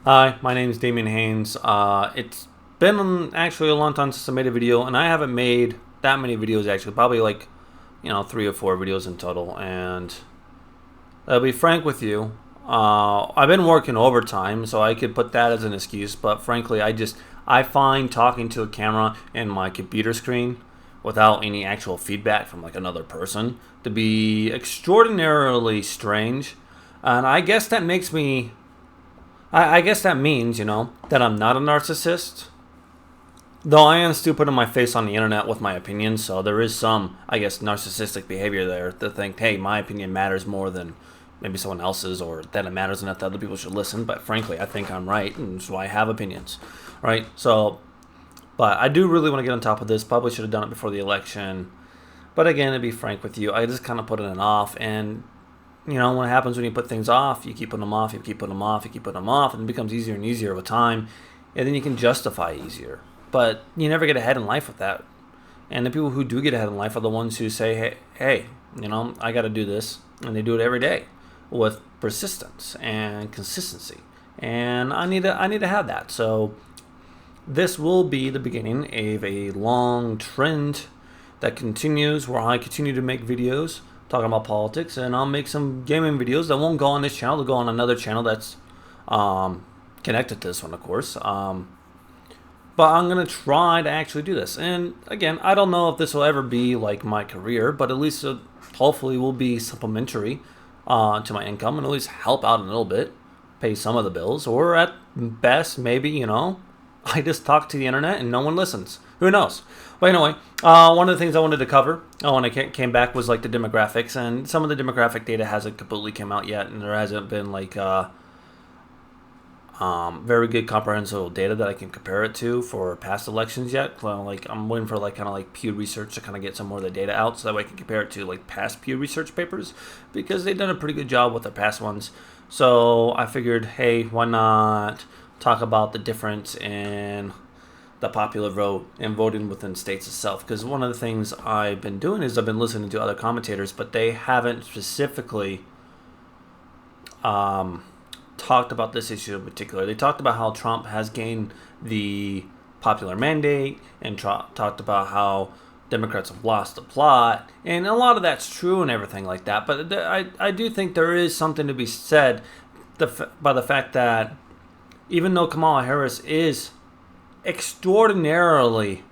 Hi, my name is Damien Haynes. It's been actually a long time since I made a video, and I haven't made that many videos actually. Probably like, 3 or 4 videos in total. And I'll be frank with you, I've been working overtime, so I could put that as an excuse. But frankly, I find talking to a camera and my computer screen without any actual feedback from like another person to be extraordinarily strange. And I guess that makes me I guess that means, that I'm not a narcissist. Though I am still putting my face on the internet with my opinions, so there is some, I guess, narcissistic behavior there to think, hey, my opinion matters more than maybe someone else's, or that it matters enough that other people should listen. But frankly, I think I'm right, and that's why I have opinions, right? So, but I do really want to get on top of this. Probably should have done it before the election. But again, to be frank with you, I just kind of put it off, and what happens when you put things off, you keep putting them off, you keep putting them off, you keep putting them off, and it becomes easier and easier with time, and then you can justify easier. But you never get ahead in life with that. And the people who do get ahead in life are the ones who say, hey, I got to do this, and they do it every day with persistence and consistency. And I need to have that. So this will be the beginning of a long trend that continues, where I continue to make videos talking about politics, and I'll make some gaming videos that won't go on this channel. They'll go on another channel that's connected to this one, of course. But I'm going to try to actually do this. And again, I don't know if this will ever be like my career, but at least hopefully will be supplementary to my income, and at least help out a little bit, pay some of the bills, or at best, maybe, I just talk to the internet and no one listens. Who knows? But anyway, one of the things I wanted to cover when I came back was like the demographics, and some of the demographic data hasn't completely come out yet, and there hasn't been like very good comprehensive data that I can compare it to for past elections yet. Well, like I'm waiting for like kind of like Pew Research to kind of get some more of the data out, so that way I can compare it to like past Pew Research papers, because they've done a pretty good job with their past ones. So I figured, hey, why not talk about the difference in the popular vote and voting within states itself? Because one of the things I've been doing is I've been listening to other commentators, but they haven't specifically talked about this issue in particular. They talked about how Trump has gained the popular mandate, and talked about how Democrats have lost the plot, and a lot of that's true and everything like that. But I do think there is something to be said by the fact that even though Kamala Harris is extraordinarily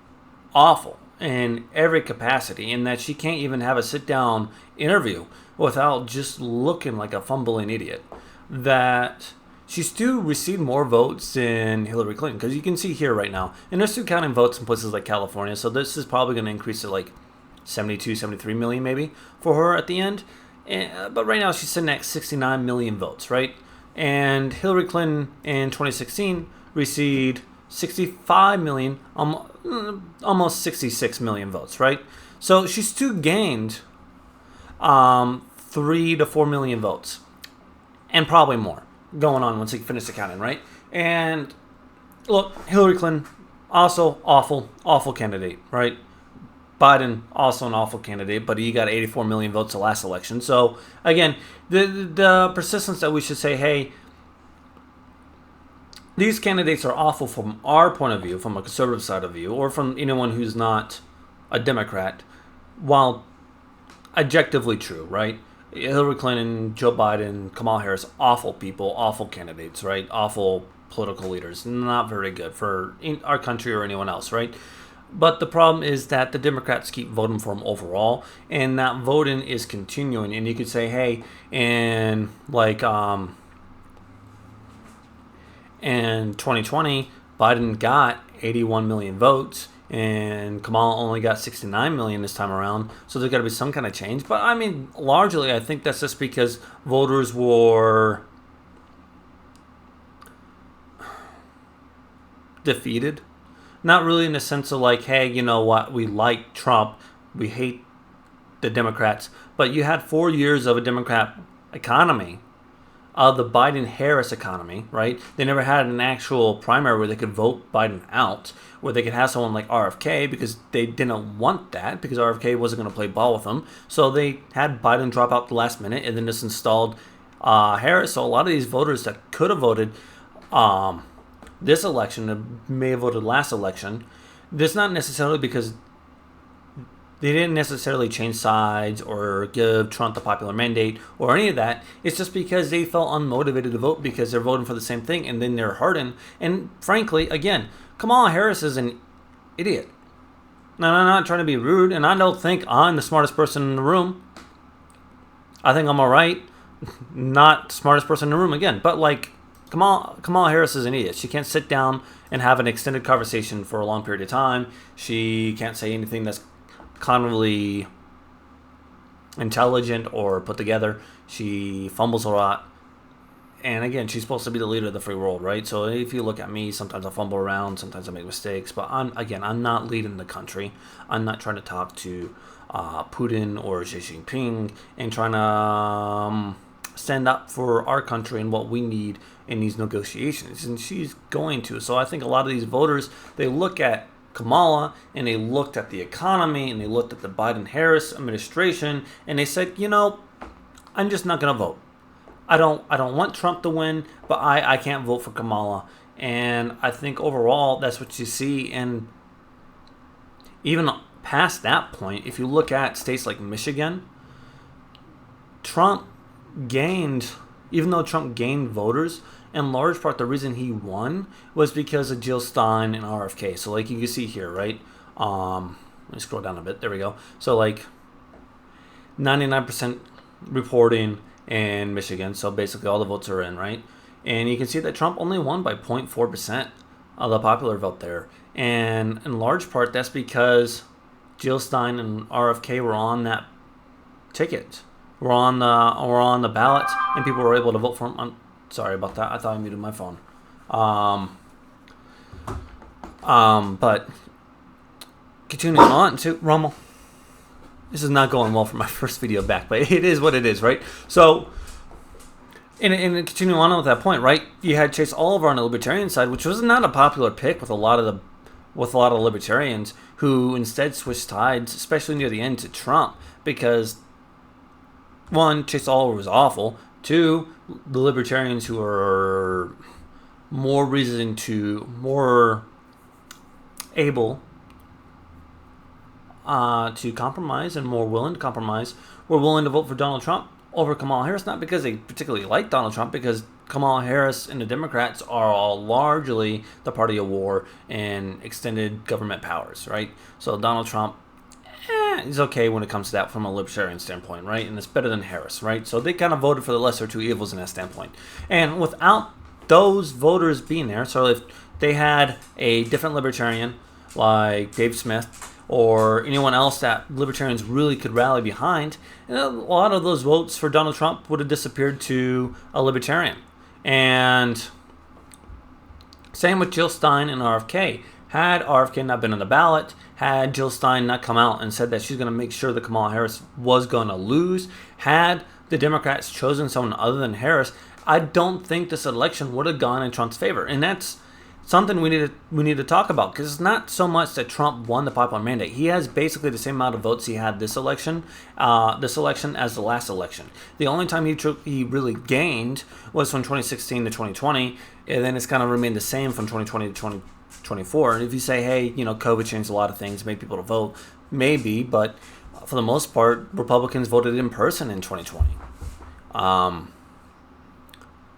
awful in every capacity, in that she can't even have a sit-down interview without just looking like a fumbling idiot, that she still received more votes than Hillary Clinton. Because you can see here right now, and they're still counting votes in places like California, so this is probably going to increase to like 72, 73 million maybe for her at the end. But right now she's sitting at 69 million votes, right? And Hillary Clinton in 2016 received 65 million, almost 66 million votes, right? So she still gained 3 to 4 million votes, and probably more going on once he finished the counting, right? And look, Hillary Clinton, also awful candidate, right? Biden, also an awful candidate, but he got 84 million votes the last election. So again, the persistence that we should say, hey, these candidates are awful from our point of view, from a conservative side of view, or from anyone who's not a Democrat, while objectively true, right? Hillary Clinton, Joe Biden, Kamala Harris, awful people, awful candidates, right? Awful political leaders, not very good for our country or anyone else, right? But the problem is that the Democrats keep voting for him overall, and that voting is continuing. And you could say, hey, in like in 2020, Biden got 81 million votes, and Kamala only got 69 million this time around. So there's got to be some kind of change. But I mean, largely, I think that's just because voters were defeated. Not really in the sense of like, hey, you know what, we like Trump, we hate the Democrats. But you had 4 years of a Democrat economy, of the Biden-Harris economy, right? They never had an actual primary where they could vote Biden out, where they could have someone like RFK, because they didn't want that, because RFK wasn't going to play ball with them. So they had Biden drop out the last minute, and then just installed Harris. So a lot of these voters that could have voted This election, may have voted last election. This not necessarily because they didn't necessarily change sides or give Trump the popular mandate or any of that. It's just because they felt unmotivated to vote because they're voting for the same thing, and then they're hardened. And frankly, again, Kamala Harris is an idiot. Now, I'm not trying to be rude, and I don't think I'm the smartest person in the room. I think I'm all right. Not the smartest person in the room again, but like Kamala Harris is an idiot. She can't sit down and have an extended conversation for a long period of time. She can't say anything that's cognitively intelligent or put together. She fumbles a lot. And again, she's supposed to be the leader of the free world, right? So if you look at me, sometimes I fumble around, sometimes I make mistakes. But I'm not leading the country. I'm not trying to talk to Putin or Xi Jinping and trying to stand up for our country and what we need in these negotiations. And she's going to. So I think a lot of these voters, they look at Kamala and they looked at the economy and they looked at the Biden-Harris administration and they said, I'm just not going to vote. I don't want Trump to win, but I can't vote for Kamala. And I think overall that's what you see. And even past that point, if you look at states like Michigan, even though Trump gained voters, in large part the reason he won was because of Jill Stein and RFK. So like you can see here, right? Let me scroll down a bit. There we go. So like 99% reporting in Michigan. So basically all the votes are in, right? And you can see that Trump only won by 0.4% of the popular vote there. And in large part that's because Jill Stein and RFK were on that ticket. We're on the ballot, and people were able to vote for him. I'm sorry about that. I thought I muted my phone. But continuing on to Rumble. This is not going well for my first video back, but it is what it is, right? So, and continuing on with that point, right? You had Chase Oliver on the Libertarian side, which was not a popular pick with a lot of libertarians who instead switched sides, especially near the end, to Trump because. One, Chase Oliver was awful. Two, the libertarians who are more able to compromise and more willing to compromise were willing to vote for Donald Trump over Kamala Harris, not because they particularly like Donald Trump, because Kamala Harris and the Democrats are all largely the party of war and extended government powers, right? So Donald Trump is okay when it comes to that from a libertarian standpoint, right? And it's better than Harris, right? So they kind of voted for the lesser two evils in that standpoint. And without those voters being there, so if they had a different libertarian like Dave Smith or anyone else that libertarians really could rally behind, a lot of those votes for Donald Trump would have disappeared to a libertarian. And same with Jill Stein and RFK. Had RFK not been on the ballot, had Jill Stein not come out and said that she's going to make sure that Kamala Harris was going to lose, had the Democrats chosen someone other than Harris, I don't think this election would have gone in Trump's favor. And that's something we need to talk about, because it's not so much that Trump won the popular mandate. He has basically the same amount of votes he had this election as the last election. The only time he really gained was from 2016 to 2020, and then it's kind of remained the same from 2020 to 2024. And if you say, hey, COVID changed a lot of things, made people to vote, maybe, but for the most part, Republicans voted in person in 2020.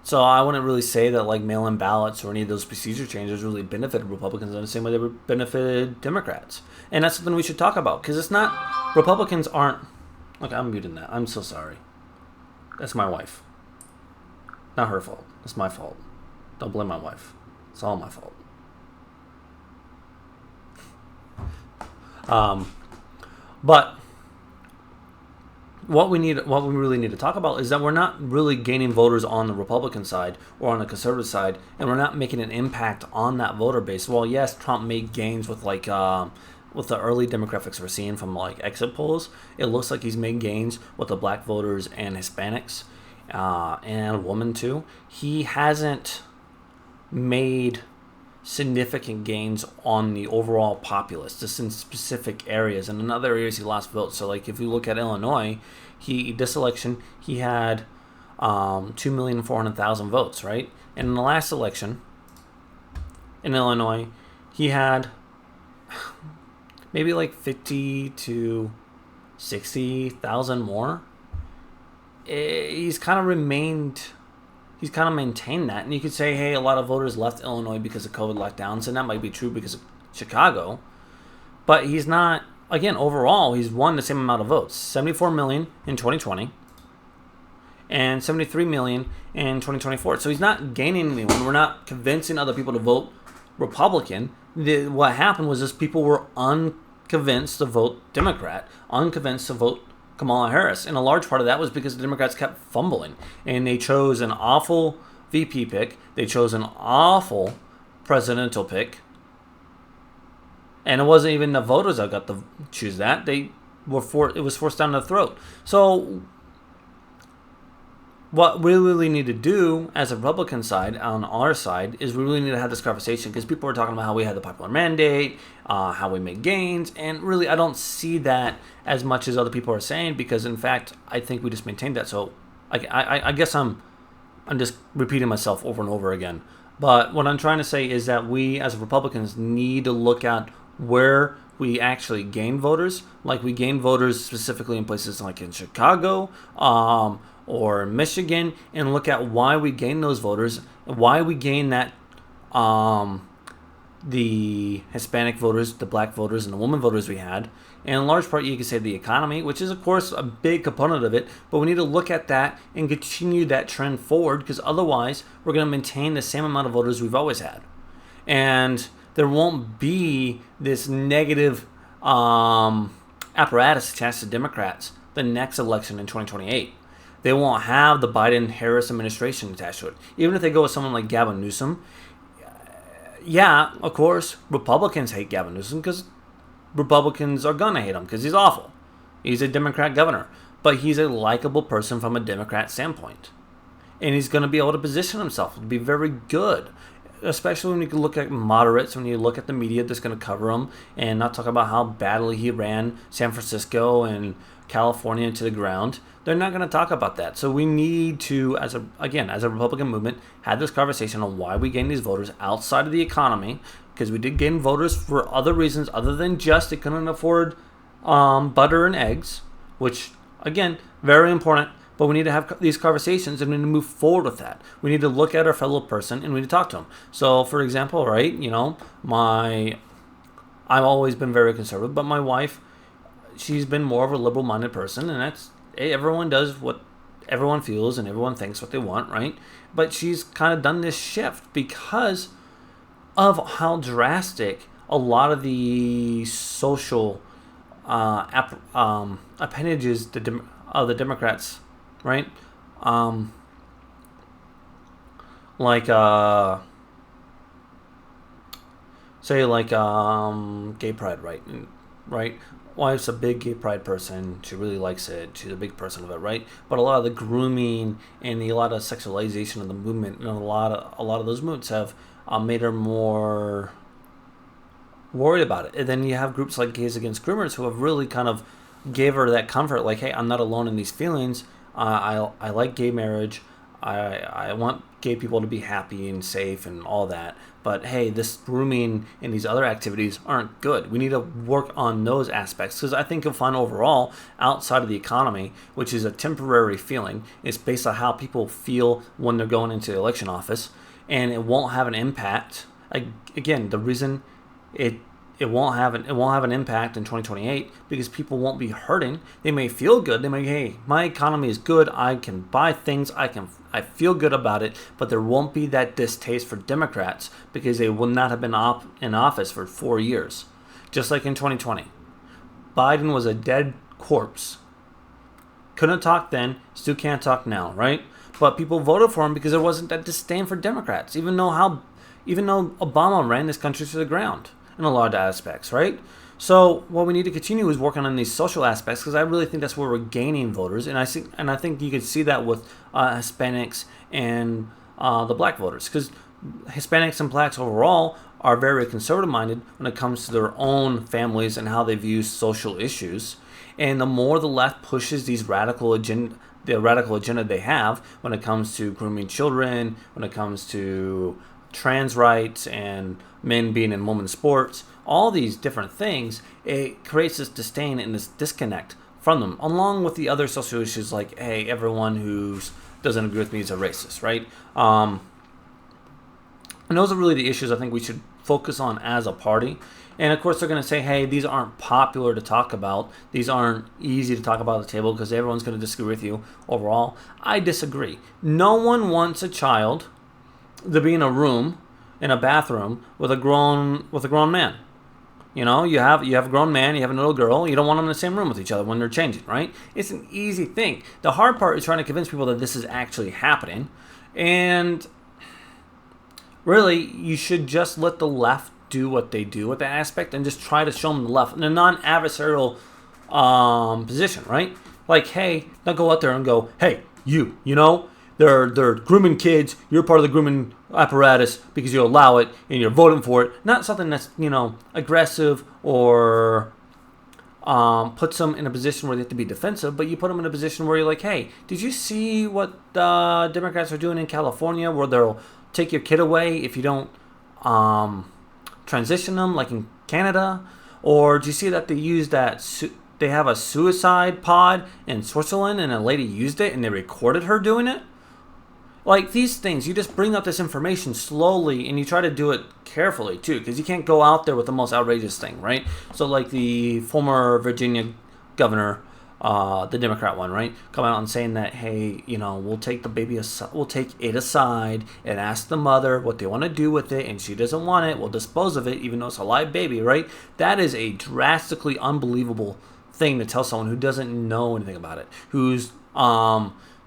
So I wouldn't really say that like mail-in ballots or any of those procedure changes really benefited Republicans in the same way they benefited Democrats. And that's something we should talk about, because it's not, Republicans aren't, okay, I'm muting that. I'm so sorry. That's my wife. Not her fault. It's my fault. Don't blame my wife. It's all my fault. But what we really need to talk about is that we're not really gaining voters on the Republican side or on the conservative side, and we're not making an impact on that voter base. Well, yes, Trump made gains with with the early demographics we're seeing from like exit polls. It looks like he's made gains with the black voters and Hispanics, and women too. He hasn't made significant gains on the overall populace, just in specific areas, and in other areas he lost votes. So like if you look at Illinois, this election he had 2,400,000 votes, right? And in the last election in Illinois, he had maybe like 50 to 60,000 more. He's kind of maintained that. And you could say, hey, a lot of voters left Illinois because of COVID lockdowns, and that might be true because of Chicago. But he's not, again, overall, he's won the same amount of votes. 74 million in 2020 and 73 million in 2024. So he's not gaining anyone. We're not convincing other people to vote Republican. What happened was just people were unconvinced to vote Democrat, unconvinced to vote Kamala Harris. And a large part of that was because the Democrats kept fumbling. And they chose an awful VP pick. They chose an awful presidential pick. And it wasn't even the voters that got to choose that. It was forced down their throat. So what we really need to do as a Republican side, on our side, is we really need to have this conversation, because people are talking about how we had the popular mandate, how we make gains, and really I don't see that as much as other people are saying, because in fact I think we just maintained that. So I guess I'm just repeating myself over and over again. But what I'm trying to say is that we as Republicans need to look at where we actually gain voters. Like we gain voters specifically in places like in Chicago, or Michigan, and look at why we gain those voters, why we gain that, the Hispanic voters, the black voters, and the woman voters we had. And in large part, you could say the economy, which is, of course, a big component of it, but we need to look at that and continue that trend forward, because otherwise we're going to maintain the same amount of voters we've always had. And there won't be this negative apparatus attached to Democrats the next election in 2028. They won't have the Biden-Harris administration attached to it. Even if they go with someone like Gavin Newsom, yeah, of course, Republicans hate Gavin Newsom because Republicans are going to hate him because he's awful. He's a Democrat governor. But he's a likable person from a Democrat standpoint. And he's going to be able to position himself to be very good. Especially when you look at moderates, when you look at the media that's going to cover him and not talk about how badly he ran San Francisco and California into the ground. They're not going to talk about that. So we need to, as a Republican movement, have this conversation on why we gain these voters outside of the economy, because we did gain voters for other reasons other than just they couldn't afford butter and eggs, which, again, very important. But we need to have these conversations, and we need to move forward with that. We need to look at our fellow person, and we need to talk to them. So, for example, right, I've always been very conservative, but my wife, she's been more of a liberal-minded person, and that's, everyone does what everyone feels, and everyone thinks what they want, right? But she's kind of done this shift because of how drastic a lot of the social appendages of the Democrats, right? Gay pride, right? Wife's a big gay pride person. She really likes it. She's a big person of it, right? But a lot of the grooming and a lot of sexualization of the movement, and a lot of those movements have made her more worried about it. And then you have groups like Gays Against Groomers who have really kind of gave her that comfort, like, hey, I'm not alone in these feelings. I like gay marriage. I want gay people to be happy and safe and all that. But hey, this grooming and these other activities aren't good. We need to work on those aspects, because I think you'll find overall, outside of the economy, which is a temporary feeling, it's based on how people feel when they're going into the election office, and it won't have an impact. Again, the reason it won't have an impact in 2028 because people won't be hurting. They may feel good. They may, hey, my economy is good. I can buy things. I feel good about it. But there won't be that distaste for Democrats because they will not have been in office for 4 years. Just like in 2020, Biden was a dead corpse. Couldn't talk then. Still can't talk now, right? But people voted for him because there wasn't that disdain for Democrats, even though Obama ran this country to the ground in a lot of aspects, right? So what we need to continue is working on these social aspects, because I really think that's where we're gaining voters, and I think you can see that with Hispanics and the black voters, because Hispanics and blacks overall are very conservative-minded when it comes to their own families and how they view social issues. And the more the left pushes these radical the radical agenda they have when it comes to grooming children, when it comes to trans rights and men being in women's sports, all these different things, it creates this disdain and this disconnect from them, along with the other social issues like, hey, everyone who doesn't agree with me is a racist, right? And those are really the issues I think we should focus on as a party. And of course, they're going to say, hey, these aren't popular to talk about. These aren't easy to talk about at the table because everyone's going to disagree with you overall. I disagree. No one wants a child to be in a room, in a bathroom, with a grown man. You know, you have a grown man, you have a little girl, you don't want them in the same room with each other when they're changing, right? It's an easy thing. The hard part is trying to convince people that this is actually happening. And really, you should just let the left do what they do with that aspect and just try to show them the left in a non-adversarial position, right? Like, hey, don't go out there and go, hey, you know, they're grooming kids, you're part of the grooming apparatus because you allow it and you're voting for it. Not something that's, you know, aggressive or puts them in a position where they have to be defensive, but you put them in a position where you're like, hey, did you see what Democrats are doing in California where they'll take your kid away if you don't transition them, like in Canada? Or do you see that they use that they have a suicide pod in Switzerland and a lady used it and they recorded her doing it? Like, these things, you just bring up this information slowly and you try to do it carefully too, because you can't go out there with the most outrageous thing, right? So like the former Virginia governor, the Democrat one, right, come out and saying that, hey, you know, we'll take it aside and ask the mother what they want to do with it, and she doesn't want it, we'll dispose of it even though it's a live baby, right? That is a drastically unbelievable thing to tell someone who doesn't know anything about it, who's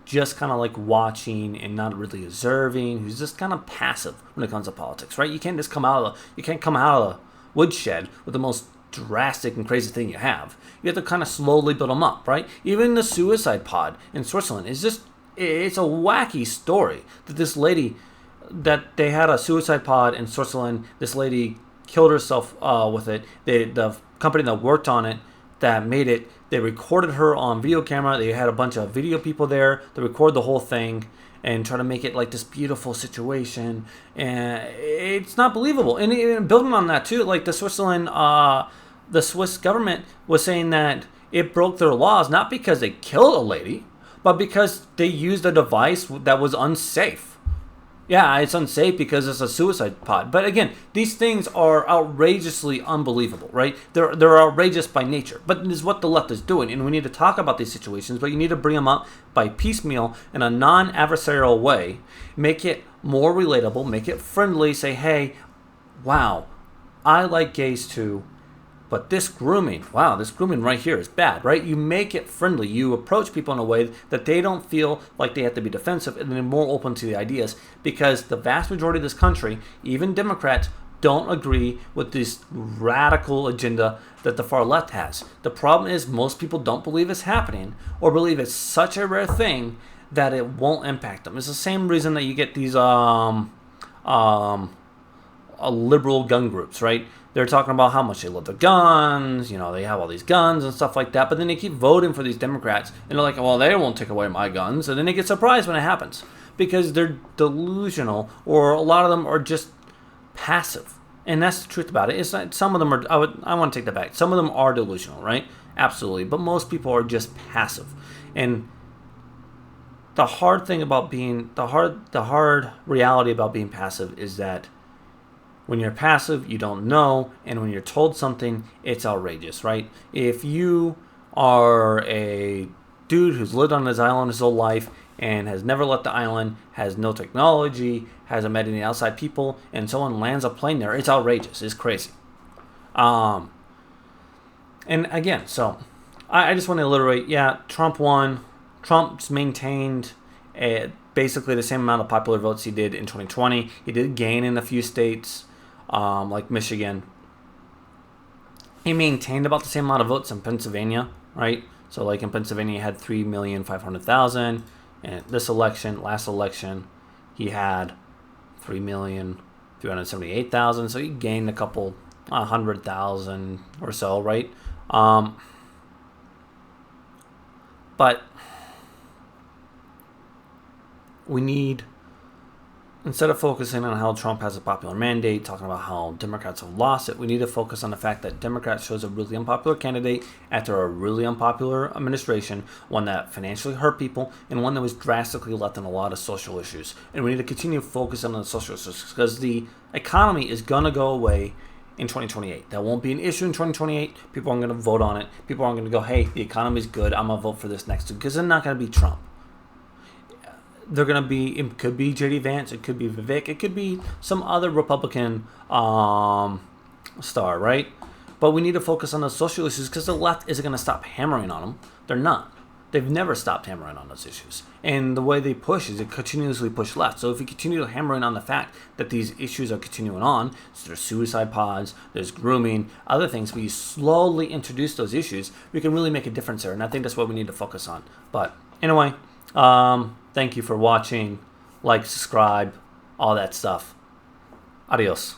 just kind of like watching and not really observing, who's just kind of passive when it comes to politics, right? You can't just come out of the woodshed with the most drastic and crazy thing you have. You have to kind of slowly build them up, right? Even the suicide pod in Switzerland is just, it's a wacky story that this lady, that they had a suicide pod in Switzerland, this lady killed herself with it. The company that worked on it, that made it, they recorded her on video camera. They had a bunch of video people there to record the whole thing and try to make it like this beautiful situation. And it's not believable. And building on that too, like the Swiss government was saying that it broke their laws, not because they killed a lady, but because they used a device that was unsafe. Yeah, it's unsafe because it's a suicide pod. But again, these things are outrageously unbelievable, right? They're outrageous by nature. But it is what the left is doing. And we need to talk about these situations, but you need to bring them up by piecemeal in a non-adversarial way. Make it more relatable. Make it friendly. Say, hey, wow, I like gays too. But this grooming right here is bad, right? You make it friendly. You approach people in a way that they don't feel like they have to be defensive, and they're more open to the ideas, because the vast majority of this country, even Democrats, don't agree with this radical agenda that the far left has. The problem is most people don't believe it's happening, or believe it's such a rare thing that it won't impact them. It's the same reason that you get these liberal gun groups, right? They're talking about how much they love their guns, you know, they have all these guns and stuff like that, but then they keep voting for these Democrats, and they're like, well, they won't take away my guns, and then they get surprised when it happens, because they're delusional, or a lot of them are just passive. And that's the truth about it. It's not, some of them are, I want to take that back. Some of them are delusional, right? Absolutely. But most people are just passive. And the hard thing about being, the hard reality about being passive is that when you're passive, you don't know, and when you're told something, it's outrageous, right? If you are a dude who's lived on this island his whole life and has never left the island, has no technology, hasn't met any outside people, and someone lands a plane there, it's outrageous. It's crazy. And again, so I just want to alliterate, yeah, Trump won. Trump's maintained basically the same amount of popular votes he did in 2020. He did gain in a few states, like Michigan. He maintained about the same amount of votes in Pennsylvania, right? So like in Pennsylvania, he had 3,500,000. And this election, last election, he had 3,378,000. So he gained a couple 100,000 or so, right? But we need, instead of focusing on how Trump has a popular mandate, talking about how Democrats have lost it, we need to focus on the fact that Democrats chose a really unpopular candidate after a really unpopular administration, one that financially hurt people, and one that was drastically left on a lot of social issues. And we need to continue focusing on the social issues because the economy is going to go away in 2028. That won't be an issue in 2028. People aren't going to vote on it. People aren't going to go, hey, the economy's good, I'm going to vote for this next dude, because they're not going to be Trump. They're going to be, it could be J.D. Vance, it could be Vivek, it could be some other Republican star, right? But we need to focus on the social issues because the left isn't going to stop hammering on them. They're not. They've never stopped hammering on those issues. And the way they push is they continuously push left. So if we continue hammering on the fact that these issues are continuing on, so there's suicide pods, there's grooming, other things, we slowly introduce those issues, we can really make a difference there. And I think that's what we need to focus on. But anyway, thank you for watching. Like, subscribe, all that stuff. Adios.